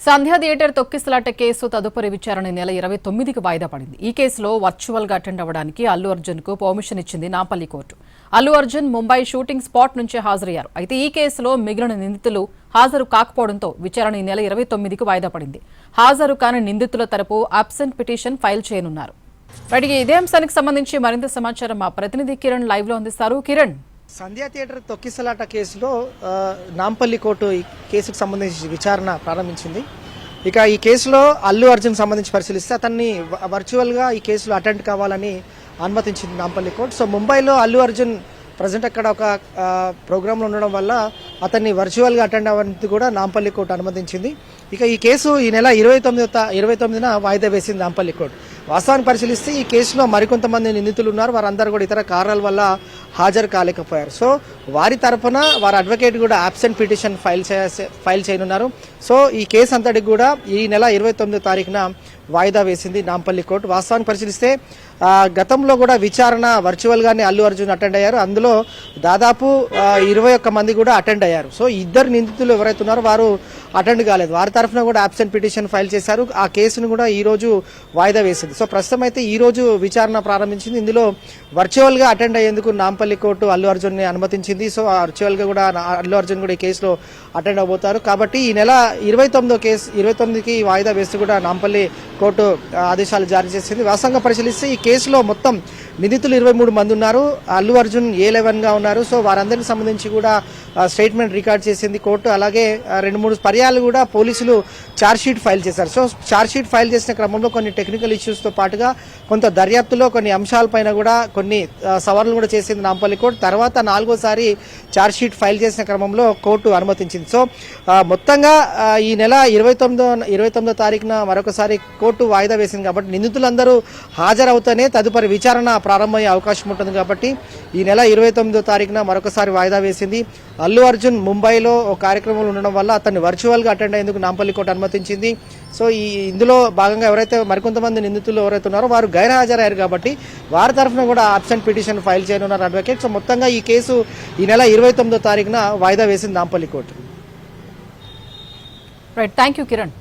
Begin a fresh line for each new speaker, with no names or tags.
సంధ్యా theatre తొక్కిసలాట case తదుపరి విచారణ నెల 29కి వాయిదా పడింది. ఈ కేసులో వర్చువల్ గా అటెండ్ అవ్వడానికి అల్లు అర్జున్ కు పర్మిషన్ ఇచ్చింది Nampally court. Allu Arjun Mumbai shooting spot నుంచే హాజరయ్యారు. అయితే ఈ కేసులో మిగిలిన నిందితులు హాజరు కాకపోవడంతో విచారణ ఈ నెల 29కి వాయిదా పడింది. హాజరు కాని నిందితుల తరపు అబ్సెంట్ పిటిషన్ ఫైల్ చేయనున్నారు. ఇదే అంశానికి సంబంధించి మరింత సమాచారం మా ప్రతినిధి కిరణ్ లైవ్ లో అందిస్తారు. కిరణ్,
సంధ్యా థియేటర్ తొక్కిసలాట కేసులో నాంపల్లి కోర్టు ఈ కేసుకు సంబంధించి విచారణ ప్రారంభించింది. ఇక ఈ కేసులో అల్లు అర్జున్ సంబంధించి పరిశీలిస్తే అతన్ని వర్చువల్గా ఈ కేసులో అటెండ్ కావాలని అనుమతించింది నాంపల్లి కోర్టు. సో ముంబైలో అల్లు అర్జున్ ప్రజెంట్ అక్కడ ఒక ప్రోగ్రాంలో ఉండడం వల్ల అతన్ని వర్చువల్గా అటెండ్ అవ్వడానికి కూడా నాంపల్లి కోర్టు అనుమతించింది. ఇక ఈ కేసు ఈ నెల 29న వాయిదా వేసింది నాంపల్లి కోర్టు. వాస్తవాన్ని పరిశీలిస్తే ఈ కేసులో మరికొంతమంది నిందితులు ఉన్నారు. వారందరూ కూడా ఇతర కారణాల వల్ల హాజరు కాలేకపోయారు. సో వారి తరఫున వారి అడ్వకేట్ కూడా అబ్సెంట్ పిటిషన్ ఫైల్ చేయనున్నారు. సో ఈ కేసు అంతటికి కూడా ఈ నెల 29వ తారీఖున వాయిదా వేసింది నాంపల్లి కోర్టు. వాస్తవాన్ని పరిశీలిస్తే గతంలో కూడా విచారణ వర్చువల్గానే అల్లు అర్జున్ అటెండ్ అయ్యారు. అందులో దాదాపు 21 మంది కూడా అటెండ్ అయ్యారు. సో ఇద్దరు నిందితులు ఎవరైతే ఉన్నారో వారు అటెండ్ కాలేదు. వారి తరఫున కూడా అబ్సెంట్ పిటిషన్ ఫైల్ చేశారు. ఆ కేసును కూడా ఈ రోజు వాయిదా వేసింది. సో ప్రస్తుతం అయితే ఈ రోజు విచారణ ప్రారంభించింది. ఇందులో వర్చువల్గా అటెండ్ అయ్యేందుకు నాంపల్లి కోర్టు అల్లు అర్జున్ని అనుమతించింది. సో వర్చువల్గా కూడా అల్లు అర్జున్ కూడా ఈ కేసులో అటెండ్ అవబోతారు. కాబట్టి ఈ నెల 29కి వాయిదా వేస్తూ కూడా నాంపల్లి కోర్టు ఆదేశాలు జారీ చేసింది. వాస్తవంగా పరిశీలిస్తే ఈ కేసులో మొత్తం నిందితులు 23 మంది ఉన్నారు. అల్లు అర్జున్ A11గా ఉన్నారు. సో వారందరికి సంబంధించి కూడా స్టేట్మెంట్ రికార్డ్ చేసింది కోర్టు. అలాగే 2-3 పర్యాలు కూడా పోలీసులు ఛార్జ్షీట్ ఫైల్ చేశారు. సో ఛార్జ్షీట్ ఫైల్ చేసిన క్రమంలో కొన్ని టెక్నికల్ ఇష్యూస్తో పాటుగా కొంత దర్యాప్తులో కొన్ని అంశాలపైన కూడా కొన్ని సవరణలు కూడా చేసింది నాంపల్లి కోర్టు. తర్వాత 4వసారి ఛార్జ్షీట్ ఫైల్ చేసిన క్రమంలో కోర్టు అనుమతించింది. సో మొత్తంగా ఈ నెల 29వ తారీఖున మరొకసారి కోర్టు వాయిదా వేసింది. కాబట్టి నిందితులందరూ హాజరవుతూనే తదుపరి విచారణ ప్రారంభమయ్యే అవకాశం ఉంటుంది. కాబట్టి ఈ నెల 29వ తారీఖున మరొకసారి వాయిదా వేసింది. అల్లు అర్జున్ ముంబైలో ఒక కార్యక్రమంలో ఉండడం వల్ల అతన్ని వర్చువల్గా అటెండ్ అయ్యేందుకు నాంపల్లి కోర్టు అనుమతించింది. సో ఇందులో భాగంగా ఎవరైతే మరికొంతమంది నిందితులు ఎవరైతే ఉన్నారో వారు గైర్హాజరయ్యారు. కాబట్టి వారి తరఫున కూడా అబ్సెంట్ పిటిషన్ ఫైల్ చేయనున్నారు అడ్వకేట్. సో మొత్తంగా ఈ కేసు ఈ నెల 29వ తారీఖున వాయిదా వేసింది Nampally court.
Right, thank you Kiran.